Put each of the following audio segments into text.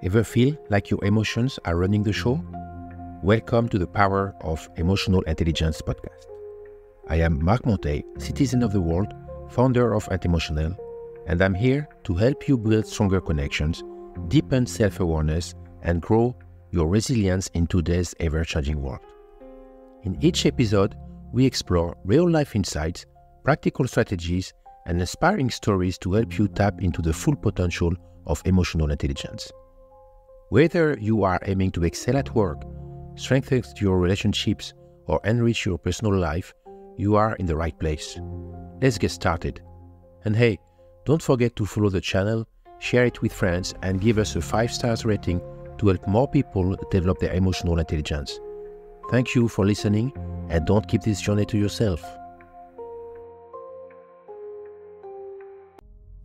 Ever feel like your emotions are running the show? Welcome to the Power of Emotional Intelligence podcast. I am Marc Monteil, citizen of the world, founder of Intemotionnelle, and I'm here to help you build stronger connections, deepen self-awareness, and grow your resilience in today's ever-changing world. In each episode, we explore real-life insights, practical strategies, and inspiring stories to help you tap into the full potential of emotional intelligence. Whether you are aiming to excel at work, strengthen your relationships, or enrich your personal life, you are in the right place. Let's get started. And hey, don't forget to follow the channel, share it with friends, and give us a 5-star rating to help more people develop their emotional intelligence. Thank you for listening, and don't keep this journey to yourself.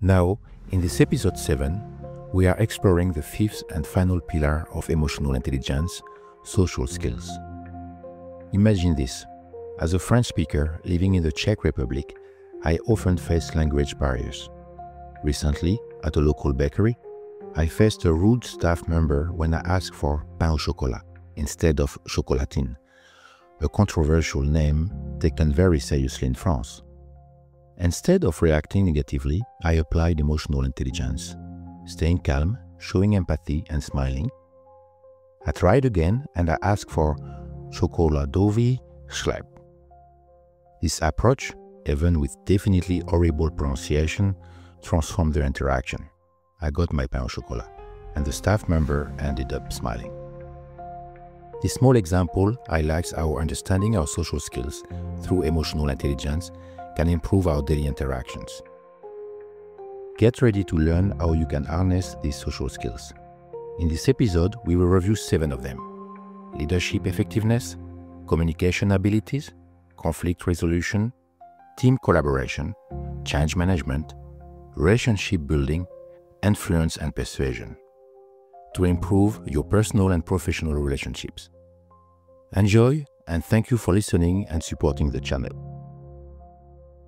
Now, in this episode 7, we are exploring the fifth and final pillar of emotional intelligence, social skills. Imagine this. As a French speaker living in the Czech Republic, I often face language barriers. Recently, at a local bakery, I faced a rude staff member when I asked for pain au chocolat instead of chocolatine, a controversial name taken very seriously in France. Instead of reacting negatively, I applied emotional intelligence, staying calm, showing empathy, and smiling. I tried again and I asked for chocoladovi schlep. This approach, even with definitely horrible pronunciation, transformed the interaction. I got my pain au chocolat, and the staff member ended up smiling. This small example highlights how understanding our social skills through emotional intelligence can improve our daily interactions. Get ready to learn how you can harness these social skills. In this episode, we will review 7 of them: leadership effectiveness, communication abilities, conflict resolution, team collaboration, change management, relationship building, influence and persuasion, to improve your personal and professional relationships. Enjoy, and thank you for listening and supporting the channel.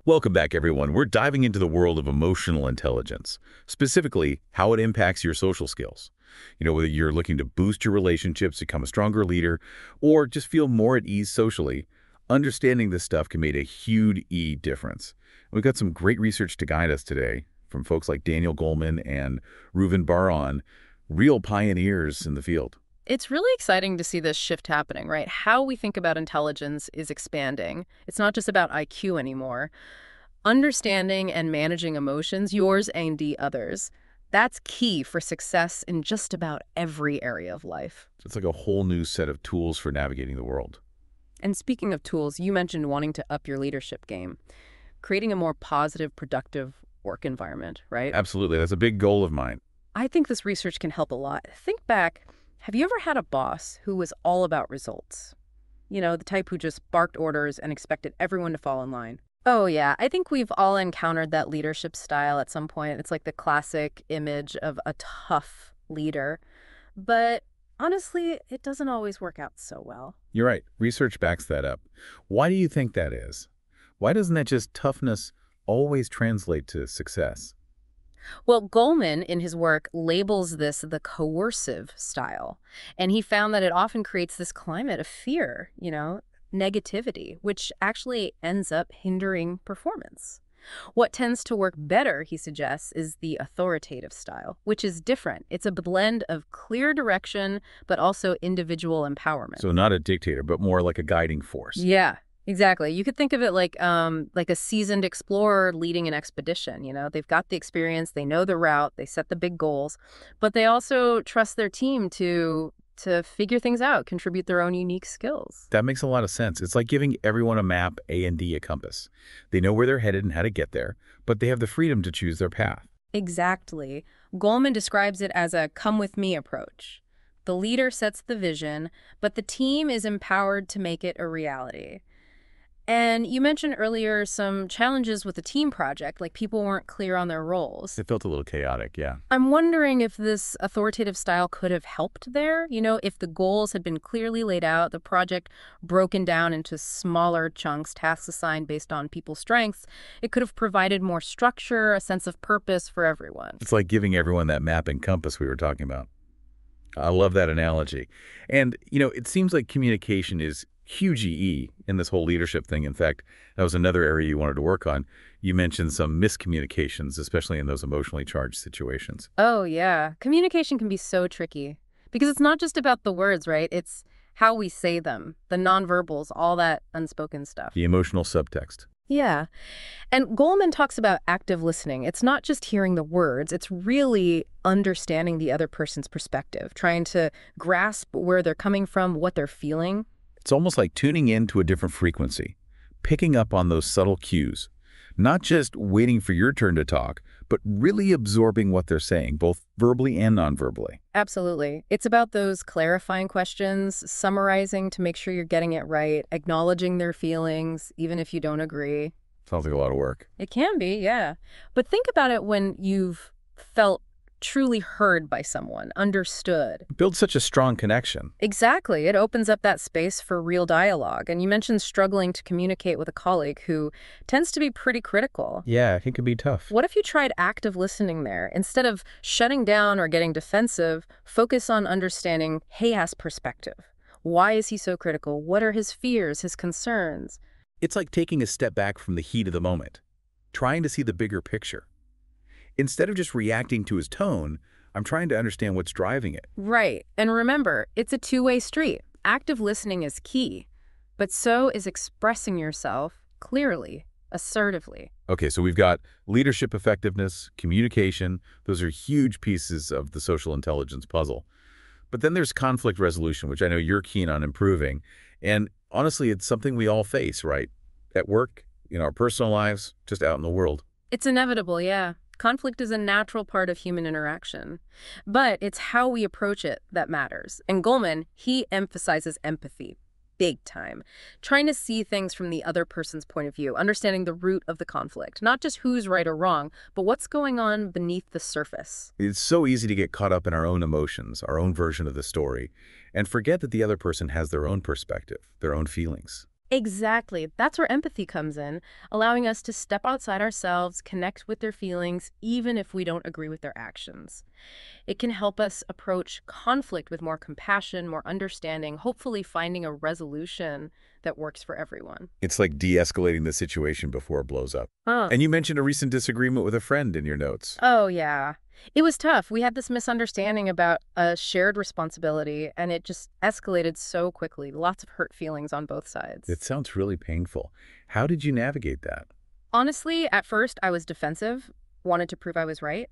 Welcome back, everyone. We're diving into the world of emotional intelligence, specifically how it impacts your social skills. Whether you're looking to boost your relationships, become a stronger leader, or just feel more at ease socially, understanding this stuff can make a huge difference. We've got some great research to guide us today from folks like Daniel Goleman and Reuven Bar-On, real pioneers in the field. It's really exciting to see this shift happening, right? How we think about intelligence is expanding. It's not just about IQ anymore. Understanding and managing emotions, yours and the others, that's key for success in just about every area of life. It's like a whole new set of tools for navigating the world. And speaking of tools, you mentioned wanting to up your leadership game, creating a more positive, productive work environment, right? Absolutely. That's a big goal of mine. I think this research can help a lot. Think back. Have you ever had a boss who was all about results? The type who just barked orders and expected everyone to fall in line. Oh yeah, I think we've all encountered that leadership style at some point. It's like the classic image of a tough leader. But honestly, it doesn't always work out so well. You're right. Research backs that up. Why do you think that is? Why doesn't that just toughness always translate to success? Well, Goleman, in his work, labels this the coercive style. And he found that it often creates this climate of fear, negativity, which actually ends up hindering performance. What tends to work better, he suggests, is the authoritative style, which is different. It's a blend of clear direction, but also individual empowerment. So not a dictator, but more like a guiding force. Yeah. Exactly. You could think of it like a seasoned explorer leading an expedition. They've got the experience, they know the route, they set the big goals, but they also trust their team to figure things out, contribute their own unique skills. That makes a lot of sense. It's like giving everyone a map, A and D, a compass. They know where they're headed and how to get there, but they have the freedom to choose their path. Exactly. Goleman describes it as a come-with-me approach. The leader sets the vision, but the team is empowered to make it a reality. And you mentioned earlier some challenges with the team project, like people weren't clear on their roles. It felt a little chaotic, yeah. I'm wondering if this authoritative style could have helped there. If the goals had been clearly laid out, the project broken down into smaller chunks, tasks assigned based on people's strengths, it could have provided more structure, a sense of purpose for everyone. It's like giving everyone that map and compass we were talking about. I love that analogy. And, it seems like communication is huge EE in this whole leadership thing. In fact, that was another area you wanted to work on. You mentioned some miscommunications, especially in those emotionally charged situations. Oh, yeah. Communication can be so tricky because it's not just about the words, right? It's how we say them, the nonverbals, all that unspoken stuff. The emotional subtext. Yeah. And Goleman talks about active listening. It's not just hearing the words, it's really understanding the other person's perspective, trying to grasp where they're coming from, what they're feeling. It's almost like tuning in to a different frequency, picking up on those subtle cues, not just waiting for your turn to talk, but really absorbing what they're saying, both verbally and non-verbally. Absolutely. It's about those clarifying questions, summarizing to make sure you're getting it right, acknowledging their feelings, even if you don't agree. Sounds like a lot of work. It can be, yeah. But think about it when you've felt truly heard by someone, understood. Build such a strong connection. Exactly. It opens up that space for real dialogue. And you mentioned struggling to communicate with a colleague who tends to be pretty critical. Yeah, it can be tough. What if you tried active listening there? Instead of shutting down or getting defensive, focus on understanding Hayas' perspective. Why is he so critical? What are his fears, his concerns? It's like taking a step back from the heat of the moment, trying to see the bigger picture. Instead of just reacting to his tone, I'm trying to understand what's driving it. Right. And remember, it's a two-way street. Active listening is key, but so is expressing yourself clearly, assertively. Okay, so we've got leadership effectiveness, communication. Those are huge pieces of the social intelligence puzzle. But then there's conflict resolution, which I know you're keen on improving. And honestly, it's something we all face, right? At work, in our personal lives, just out in the world. It's inevitable, yeah. Conflict is a natural part of human interaction. But it's how we approach it that matters. And Goleman, he emphasizes empathy, big time. Trying to see things from the other person's point of view, understanding the root of the conflict. Not just who's right or wrong, but what's going on beneath the surface. It's so easy to get caught up in our own emotions, our own version of the story, and forget that the other person has their own perspective, their own feelings. Exactly. That's where empathy comes in, allowing us to step outside ourselves, connect with their feelings, even if we don't agree with their actions. It can help us approach conflict with more compassion, more understanding, hopefully finding a resolution that works for everyone. It's like de-escalating the situation before it blows up. Huh. And you mentioned a recent disagreement with a friend in your notes. Oh, yeah. It was tough. We had this misunderstanding about a shared responsibility, and it just escalated so quickly. Lots of hurt feelings on both sides. It sounds really painful. How did you navigate that? Honestly, at first, I was defensive, wanted to prove I was right.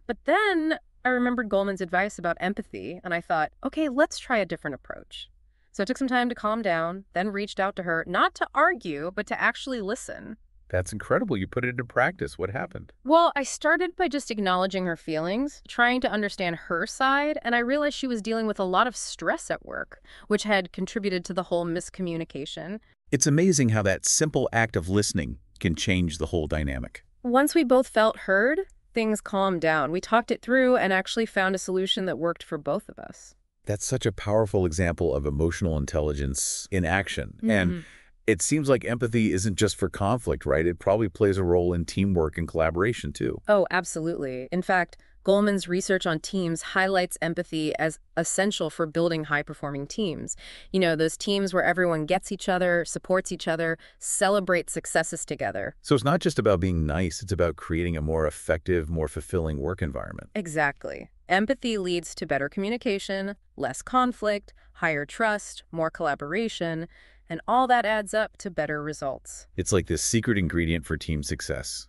But then I remembered Goleman's advice about empathy, and I thought, okay, let's try a different approach. So I took some time to calm down, then reached out to her, not to argue, but to actually listen. That's incredible. You put it into practice. What happened? Well, I started by just acknowledging her feelings, trying to understand her side, and I realized she was dealing with a lot of stress at work, which had contributed to the whole miscommunication. It's amazing how that simple act of listening can change the whole dynamic. Once we both felt heard, things calmed down. We talked it through and actually found a solution that worked for both of us. That's such a powerful example of emotional intelligence in action. And it seems like empathy isn't just for conflict, right? It probably plays a role in teamwork and collaboration, too. Oh, absolutely. In fact, Goleman's research on teams highlights empathy as essential for building high-performing teams. You know, those teams where everyone gets each other, supports each other, celebrates successes together. So it's not just about being nice. It's about creating a more effective, more fulfilling work environment. Exactly. Empathy leads to better communication, less conflict, higher trust, more collaboration, and all that adds up to better results. It's like this secret ingredient for team success.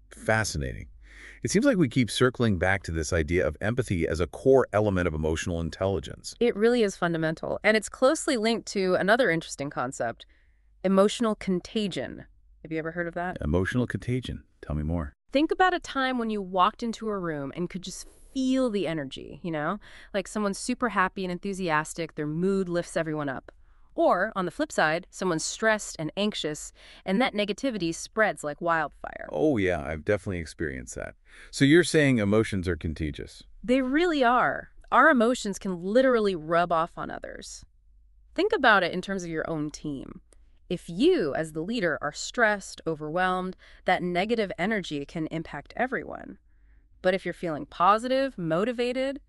Fascinating. It seems like we keep circling back to this idea of empathy as a core element of emotional intelligence. It really is fundamental, and it's closely linked to another interesting concept, emotional contagion. Have you ever heard of that? Emotional contagion. Tell me more. Think about a time when you walked into a room and could just feel the energy, you know? Like someone's super happy and enthusiastic, their mood lifts everyone up. Or, on the flip side, someone's stressed and anxious, and that negativity spreads like wildfire. Oh, yeah, I've definitely experienced that. So you're saying emotions are contagious? They really are. Our emotions can literally rub off on others. Think about it in terms of your own team. If you, as the leader, are stressed, overwhelmed, that negative energy can impact everyone. But if you're feeling positive, motivated,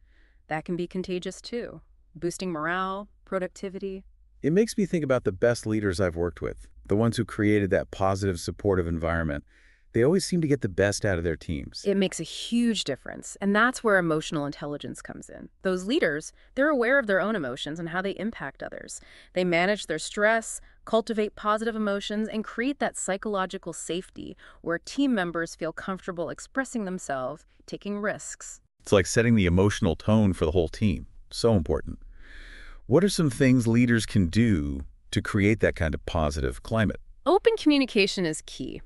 That can be contagious too, boosting morale, productivity. It makes me think about the best leaders I've worked with, the ones who created that positive, supportive environment. They always seem to get the best out of their teams. It makes a huge difference, and that's where emotional intelligence comes in. Those leaders, they're aware of their own emotions and how they impact others. They manage their stress, cultivate positive emotions, and create that psychological safety where team members feel comfortable expressing themselves, taking risks. It's like setting the emotional tone for the whole team. So important. What are some things leaders can do to create that kind of positive climate? Open communication is key.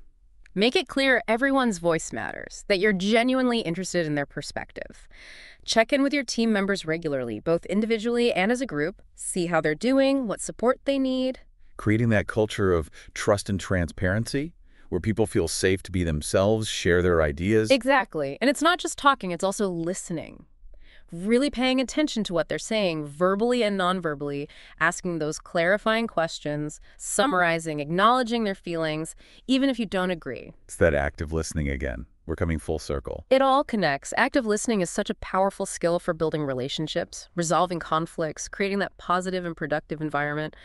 Make it clear everyone's voice matters, that you're genuinely interested in their perspective. Check in with your team members regularly, both individually and as a group. See how they're doing, what support they need. Creating that culture of trust and transparency, where people feel safe to be themselves, share their ideas. Exactly. And it's not just talking, it's also listening. Really paying attention to what they're saying, verbally and non-verbally, asking those clarifying questions, summarizing, acknowledging their feelings, even if you don't agree. It's that active listening again. We're coming full circle. It all connects. Active listening is such a powerful skill for building relationships, resolving conflicts, creating that positive and productive environment.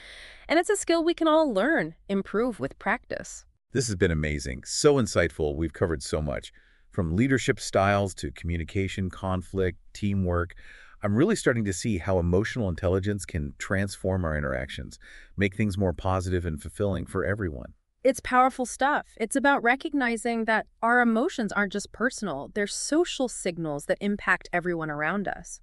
And it's a skill we can all learn, improve with practice. This has been amazing, so insightful. We've covered so much. From leadership styles to communication, conflict, teamwork, I'm really starting to see how emotional intelligence can transform our interactions, make things more positive and fulfilling for everyone. It's powerful stuff. It's about recognizing that our emotions aren't just personal, they're social signals that impact everyone around us.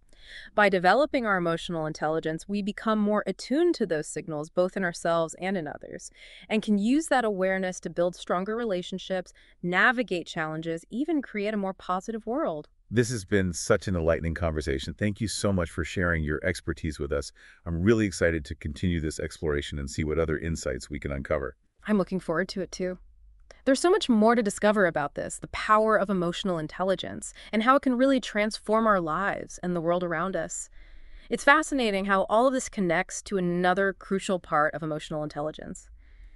By developing our emotional intelligence, we become more attuned to those signals, both in ourselves and in others, and can use that awareness to build stronger relationships, navigate challenges, even create a more positive world. This has been such an enlightening conversation. Thank you so much for sharing your expertise with us. I'm really excited to continue this exploration and see what other insights we can uncover. I'm looking forward to it too. There's so much more to discover about this, the power of emotional intelligence, and how it can really transform our lives and the world around us. It's fascinating how all of this connects to another crucial part of emotional intelligence: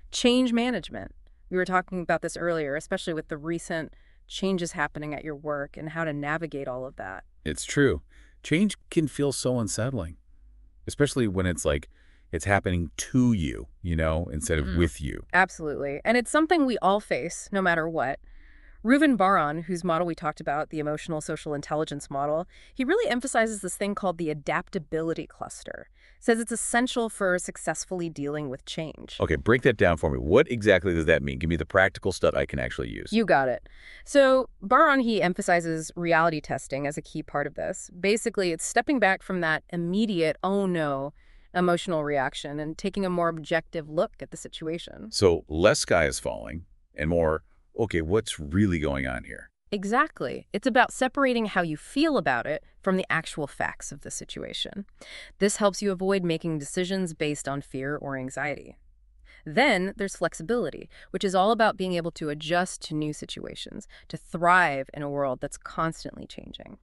change management. We were talking about this earlier, especially with the recent changes happening at your work and how to navigate all of that. It's true. Change can feel so unsettling, especially when it's happening to you, instead of with you. Absolutely. And it's something we all face, no matter what. Reuven Bar-On, whose model we talked about, the emotional social intelligence model, he really emphasizes this thing called the adaptability cluster. Says it's essential for successfully dealing with change. Okay, break that down for me. What exactly does that mean? Give me the practical stuff I can actually use. You got it. So Bar-On, he emphasizes reality testing as a key part of this. Basically, it's stepping back from that immediate, oh no, emotional reaction and taking a more objective look at the situation. So less sky is falling and more, okay, what's really going on here? Exactly. It's about separating how you feel about it from the actual facts of the situation. This helps you avoid making decisions based on fear or anxiety. Then there's flexibility, which is all about being able to adjust to new situations, to thrive in a world that's constantly changing.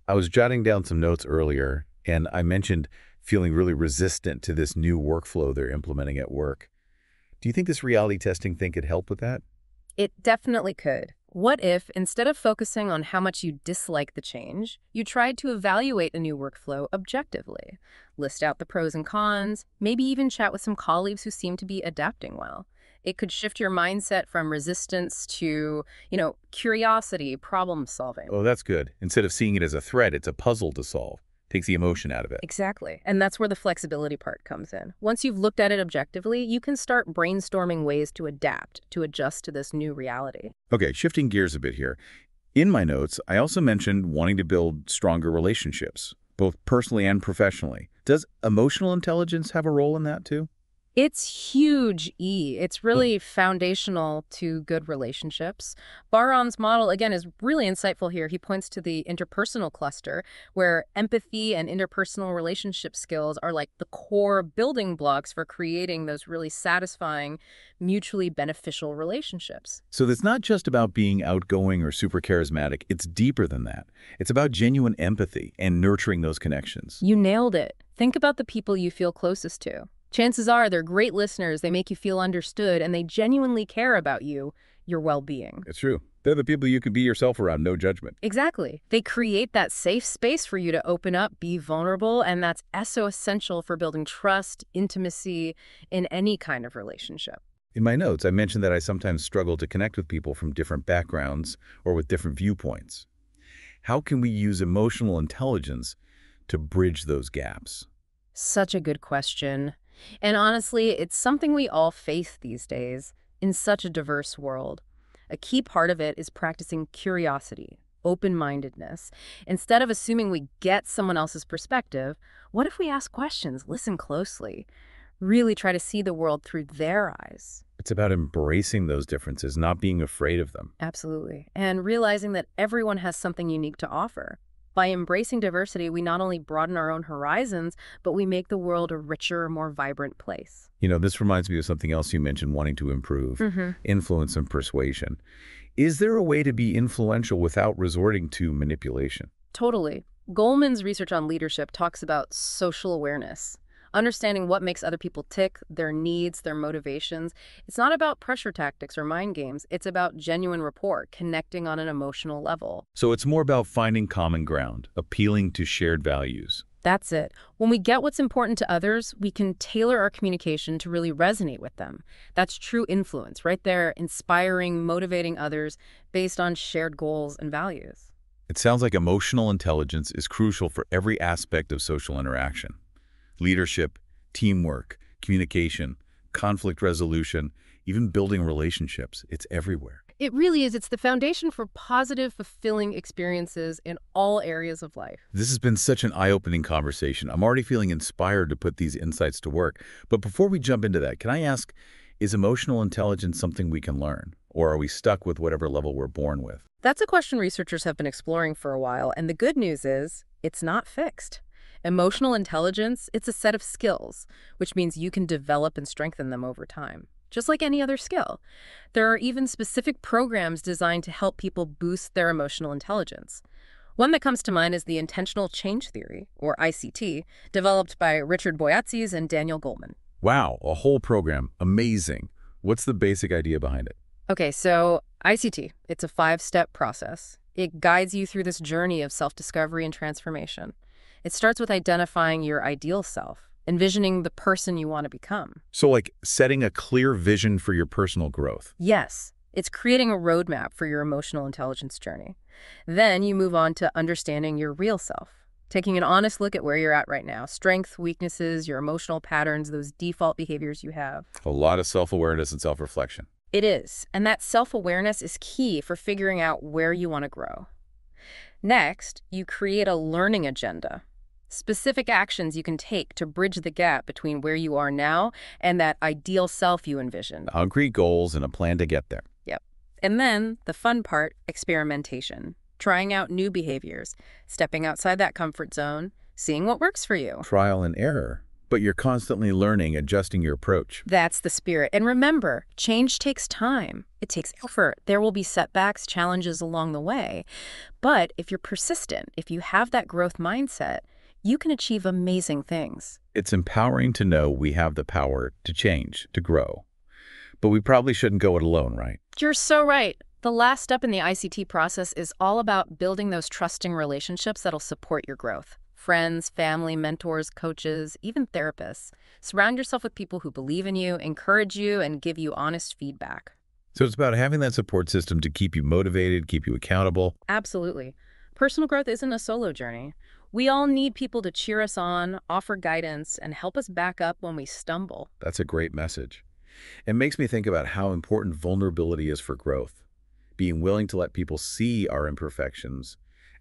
I was jotting down some notes earlier, and I mentioned feeling really resistant to this new workflow they're implementing at work. Do you think this reality testing thing could help with that? It definitely could. What if, instead of focusing on how much you dislike the change, you tried to evaluate a new workflow objectively? List out the pros and cons, maybe even chat with some colleagues who seem to be adapting well. It could shift your mindset from resistance to, curiosity, problem solving. Oh, that's good. Instead of seeing it as a threat, it's a puzzle to solve. Takes the emotion out of it. Exactly. And that's where the flexibility part comes in. Once you've looked at it objectively, you can start brainstorming ways to adapt, to adjust to this new reality. Okay, shifting gears a bit here. In my notes, I also mentioned wanting to build stronger relationships, both personally and professionally. Does emotional intelligence have a role in that too? It's huge, E. It's really foundational to good relationships. Bar-On's model, again, is really insightful here. He points to the interpersonal cluster, where empathy and interpersonal relationship skills are like the core building blocks for creating those really satisfying, mutually beneficial relationships. So it's not just about being outgoing or super charismatic. It's deeper than that. It's about genuine empathy and nurturing those connections. You nailed it. Think about the people you feel closest to. Chances are they're great listeners, they make you feel understood, and they genuinely care about you, your well-being. It's true. They're the people you can be yourself around, no judgment. Exactly. They create that safe space for you to open up, be vulnerable, and that's so essential for building trust, intimacy in any kind of relationship. In my notes, I mentioned that I sometimes struggle to connect with people from different backgrounds or with different viewpoints. How can we use emotional intelligence to bridge those gaps? Such a good question. And honestly, it's something we all face these days in such a diverse world. A key part of it is practicing curiosity, open-mindedness. Instead of assuming we get someone else's perspective, what if we ask questions, listen closely, really try to see the world through their eyes? It's about embracing those differences, not being afraid of them. Absolutely. And realizing that everyone has something unique to offer. By embracing diversity, we not only broaden our own horizons, but we make the world a richer, more vibrant place. This reminds me of something else you mentioned, wanting to improve, influence and persuasion. Is there a way to be influential without resorting to manipulation? Totally. Goleman's research on leadership talks about social awareness. Understanding what makes other people tick, their needs, their motivations. It's not about pressure tactics or mind games. It's about genuine rapport, connecting on an emotional level. So it's more about finding common ground, appealing to shared values. That's it. When we get what's important to others, we can tailor our communication to really resonate with them. That's true influence, right there, inspiring, motivating others based on shared goals and values. It sounds like emotional intelligence is crucial for every aspect of social interaction. Leadership, teamwork, communication, conflict resolution, even building relationships. It's everywhere. It really is. It's the foundation for positive, fulfilling experiences in all areas of life. This has been such an eye-opening conversation. I'm already feeling inspired to put these insights to work. But before we jump into that, can I ask, is emotional intelligence something we can learn? Or are we stuck with whatever level we're born with? That's a question researchers have been exploring for a while, and the good news is it's not fixed. Emotional intelligence, it's a set of skills, which means you can develop and strengthen them over time, just like any other skill. There are even specific programs designed to help people boost their emotional intelligence. One that comes to mind is the Intentional Change Theory, or ICT, developed by Richard Boyatzis and Daniel Goleman. Wow, a whole program. Amazing. What's the basic idea behind it? Okay, so ICT, it's a 5-step process. It guides you through this journey of self-discovery and transformation. It starts with identifying your ideal self, envisioning the person you want to become. So like setting a clear vision for your personal growth. Yes, it's creating a roadmap for your emotional intelligence journey. Then you move on to understanding your real self, taking an honest look at where you're at right now, strengths, weaknesses, your emotional patterns, those default behaviors you have. A lot of self-awareness and self-reflection. It is, and that self-awareness is key for figuring out where you want to grow. Next, you create a learning agenda. Specific actions you can take to bridge the gap between where you are now and that ideal self you envision. Concrete goals and a plan to get there. Yep. And then the fun part, experimentation. Trying out new behaviors, stepping outside that comfort zone, seeing what works for you. Trial and error. But you're constantly learning, adjusting your approach. That's the spirit. And remember, change takes time. It takes effort. There will be setbacks, challenges along the way. But if you're persistent, if you have that growth mindset, you can achieve amazing things. It's empowering to know we have the power to change, to grow. But we probably shouldn't go it alone, right? You're so right. The last step in the ICT process is all about building those trusting relationships that'll support your growth. Friends, family, mentors, coaches, even therapists. Surround yourself with people who believe in you, encourage you, and give you honest feedback. So it's about having that support system to keep you motivated, keep you accountable. Absolutely. Personal growth isn't a solo journey. We all need people to cheer us on, offer guidance, and help us back up when we stumble. That's a great message. It makes me think about how important vulnerability is for growth. Being willing to let people see our imperfections,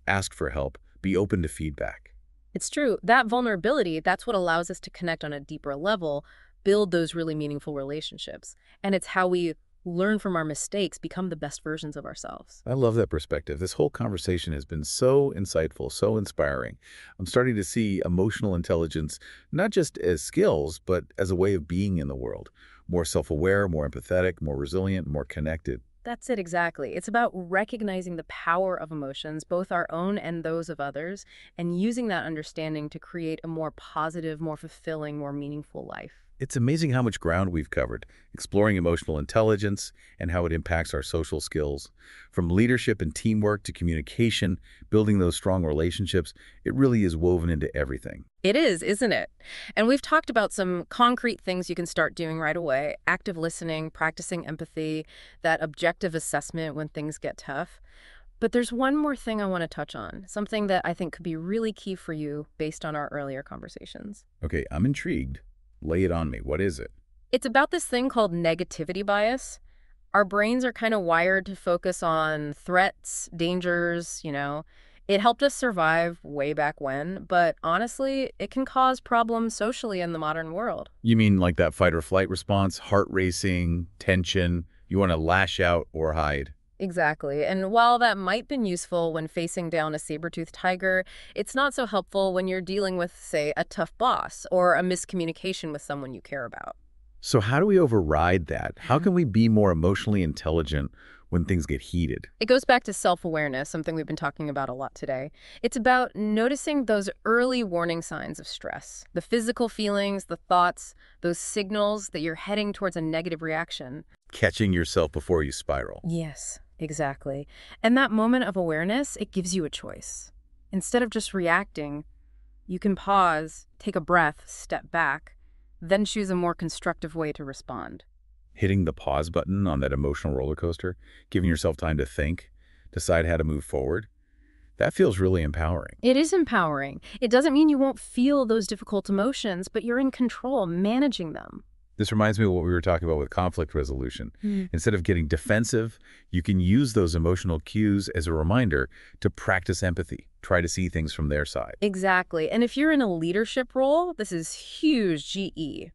ask for help, be open to feedback. It's true. That vulnerability, that's what allows us to connect on a deeper level, build those really meaningful relationships. And it's how we learn from our mistakes, become the best versions of ourselves. I love that perspective. This whole conversation has been so insightful, so inspiring. I'm starting to see emotional intelligence not just as skills, but as a way of being in the world. More self-aware, more empathetic, more resilient, more connected. That's it exactly. It's about recognizing the power of emotions, both our own and those of others, and using that understanding to create a more positive, more fulfilling, more meaningful life. It's amazing how much ground we've covered, exploring emotional intelligence and how it impacts our social skills. From leadership and teamwork to communication, building those strong relationships, it really is woven into everything. It is, isn't it? And we've talked about some concrete things you can start doing right away: active listening, practicing empathy, that objective assessment when things get tough. But there's one more thing I want to touch on, something that I think could be really key for you based on our earlier conversations. Okay, I'm intrigued. Lay it on me. What is it? It's about this thing called negativity bias. Our brains are kind of wired to focus on threats, dangers. It helped us survive way back when, but honestly, it can cause problems socially in the modern world. You mean like that fight or flight response, heart racing, tension, you want to lash out or hide? Exactly. And while that might been useful when facing down a saber-toothed tiger, it's not so helpful when you're dealing with, say, a tough boss or a miscommunication with someone you care about. So how do we override that? How can we be more emotionally intelligent when things get heated? It goes back to self-awareness, something we've been talking about a lot today. It's about noticing those early warning signs of stress, the physical feelings, the thoughts, those signals that you're heading towards a negative reaction. Catching yourself before you spiral. Yes, exactly. And that moment of awareness, it gives you a choice. Instead of just reacting, you can pause, take a breath, step back, then choose a more constructive way to respond. Hitting the pause button on that emotional roller coaster, giving yourself time to think, decide how to move forward, that feels really empowering. It is empowering. It doesn't mean you won't feel those difficult emotions, but you're in control, managing them. This reminds me of what we were talking about with conflict resolution. Mm. Instead of getting defensive, you can use those emotional cues as a reminder to practice empathy, try to see things from their side. Exactly. And if you're in a leadership role, this is huge GE.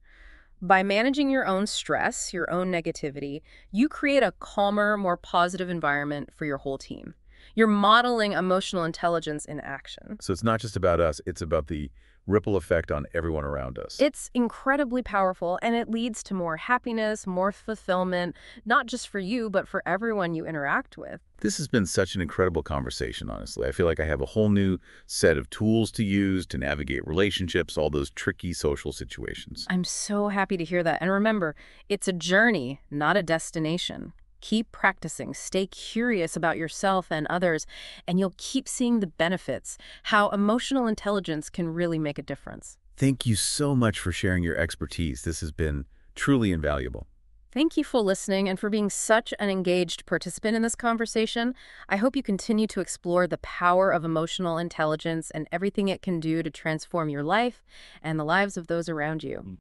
By managing your own stress, your own negativity, you create a calmer, more positive environment for your whole team. You're modeling emotional intelligence in action. So it's not just about us, it's about the ripple effect on everyone around us. It's incredibly powerful, and it leads to more happiness, more fulfillment, not just for you, but for everyone you interact with. This has been such an incredible conversation, honestly. I feel like I have a whole new set of tools to use to navigate relationships, all those tricky social situations. I'm so happy to hear that. And remember, it's a journey, not a destination. Keep practicing, stay curious about yourself and others, and you'll keep seeing the benefits, how emotional intelligence can really make a difference. Thank you so much for sharing your expertise. This has been truly invaluable. Thank you for listening and for being such an engaged participant in this conversation. I hope you continue to explore the power of emotional intelligence and everything it can do to transform your life and the lives of those around you.